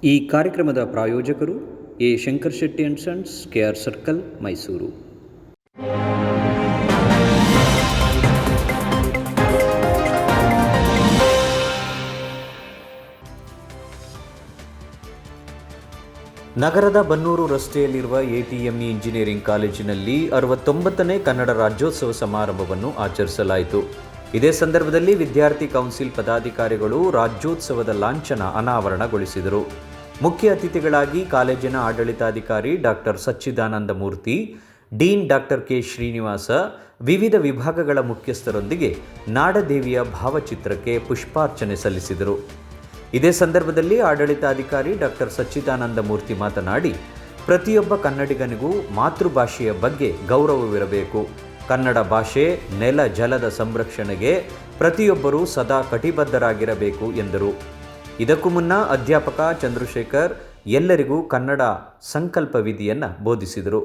ಈ ಕಾರ್ಯಕ್ರಮದ ಪ್ರಾಯೋಜಕರು A Shankar Shetty and sons, KR circle, Mysuru. ನಗರದ ಬನ್ನೂರು ರಸ್ತೆಯಲ್ಲಿರುವ ಎಟಿಎಂಇ ಇಂಜಿನಿಯರಿಂಗ್ ಕಾಲೇಜಿನಲ್ಲಿ 69ನೇ ಕನ್ನಡ ರಾಜ್ಯೋತ್ಸವ ಸಮಾರಂಭವನ್ನು ಆಚರಿಸಲಾಯಿತು. ಇದೇ ಸಂದರ್ಭದಲ್ಲಿ ವಿದ್ಯಾರ್ಥಿ ಕೌನ್ಸಿಲ್ ಪದಾಧಿಕಾರಿಗಳು ರಾಜ್ಯೋತ್ಸವದ ಲಾಂಛನ ಅನಾವರಣಗೊಳಿಸಿದರು. ಮುಖ್ಯ ಅತಿಥಿಗಳಾಗಿ ಕಾಲೇಜಿನ ಆಡಳಿತಾಧಿಕಾರಿ ಡಾಕ್ಟರ್ ಸಚ್ಚಿದಾನಂದ ಮೂರ್ತಿ, ಡೀನ್ ಡಾಕ್ಟರ್ ಕೆ ಶ್ರೀನಿವಾಸ, ವಿವಿಧ ವಿಭಾಗಗಳ ಮುಖ್ಯಸ್ಥರೊಂದಿಗೆ ನಾಡದೇವಿಯ ಭಾವಚಿತ್ರಕ್ಕೆ ಪುಷ್ಪಾರ್ಚನೆ ಸಲ್ಲಿಸಿದರು. ಇದೇ ಸಂದರ್ಭದಲ್ಲಿ ಆಡಳಿತಾಧಿಕಾರಿ ಡಾಕ್ಟರ್ ಸಚ್ಚಿದಾನಂದ ಮೂರ್ತಿ ಮಾತನಾಡಿ, ಪ್ರತಿಯೊಬ್ಬ ಕನ್ನಡಿಗನಿಗೂ ಮಾತೃಭಾಷೆಯ ಬಗ್ಗೆ ಗೌರವವಿರಬೇಕು. ಕನ್ನಡ ಭಾಷೆ, ನೆಲ, ಜಲದ ಸಂರಕ್ಷಣೆಗೆ ಪ್ರತಿಯೊಬ್ಬರೂ ಸದಾ ಕಟಿಬದ್ಧರಾಗಿರಬೇಕು ಎಂದರು. ಇದಕ್ಕೂ ಮುನ್ನ ಅಧ್ಯಾಪಕ ಚಂದ್ರಶೇಖರ್ ಎಲ್ಲರಿಗೂ ಕನ್ನಡ ಸಂಕಲ್ಪ ವಿಧಿಯನ್ನು ಬೋಧಿಸಿದರು.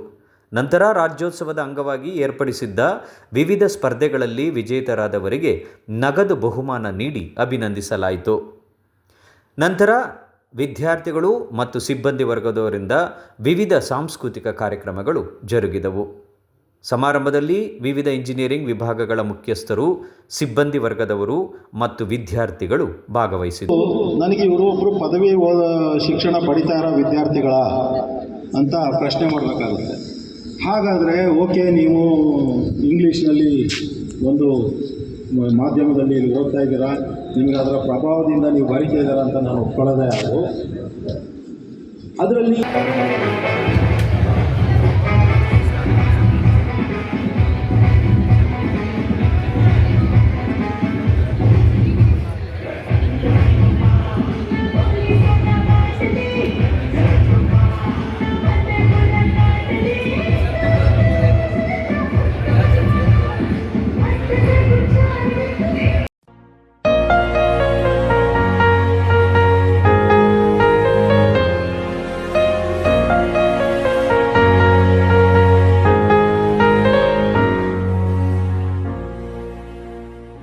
ನಂತರ ರಾಜ್ಯೋತ್ಸವದ ಅಂಗವಾಗಿ ಏರ್ಪಡಿಸಿದ್ದ ವಿವಿಧ ಸ್ಪರ್ಧೆಗಳಲ್ಲಿ ವಿಜೇತರಾದವರಿಗೆ ನಗದು ಬಹುಮಾನ ನೀಡಿ ಅಭಿನಂದಿಸಲಾಯಿತು. ನಂತರ ವಿದ್ಯಾರ್ಥಿಗಳು ಮತ್ತು ಸಿಬ್ಬಂದಿ ವರ್ಗದವರಿಂದ ವಿವಿಧ ಸಾಂಸ್ಕೃತಿಕ ಕಾರ್ಯಕ್ರಮಗಳು ಜರುಗಿದವು. ಸಮಾರಂಭದಲ್ಲಿ ವಿವಿಧ ಇಂಜಿನಿಯರಿಂಗ್ ವಿಭಾಗಗಳ ಮುಖ್ಯಸ್ಥರು, ಸಿಬ್ಬಂದಿ ವರ್ಗದವರು ಮತ್ತು ವಿದ್ಯಾರ್ಥಿಗಳು ಭಾಗವಹಿಸಿದರು. ನನಗೆ ಇವರು ಒಬ್ಬರು ಪದವಿ ಶಿಕ್ಷಣ ಪಡಿತಾ ಇರೋ ವಿದ್ಯಾರ್ಥಿಗಳ ಅಂತ ಪ್ರಶ್ನೆ ಮಾಡಬೇಕಾಗುತ್ತೆ. ಹಾಗಾದರೆ ಓಕೆ, ನೀವು ಇಂಗ್ಲೀಷ್ನಲ್ಲಿ ಒಂದು ಮಾಧ್ಯಮದಲ್ಲಿ ಓದ್ತಾ ಇದ್ದೀರಾ, ನಿಮಗೆ ಅದರ ಪ್ರಭಾವದಿಂದ ನೀವು ಬರೀತಾ ಇದ್ದೀರಾ ಅಂತ ನಾನು ಒಪ್ಕೊಳ್ಳೋದೇ. ಅದರಲ್ಲಿ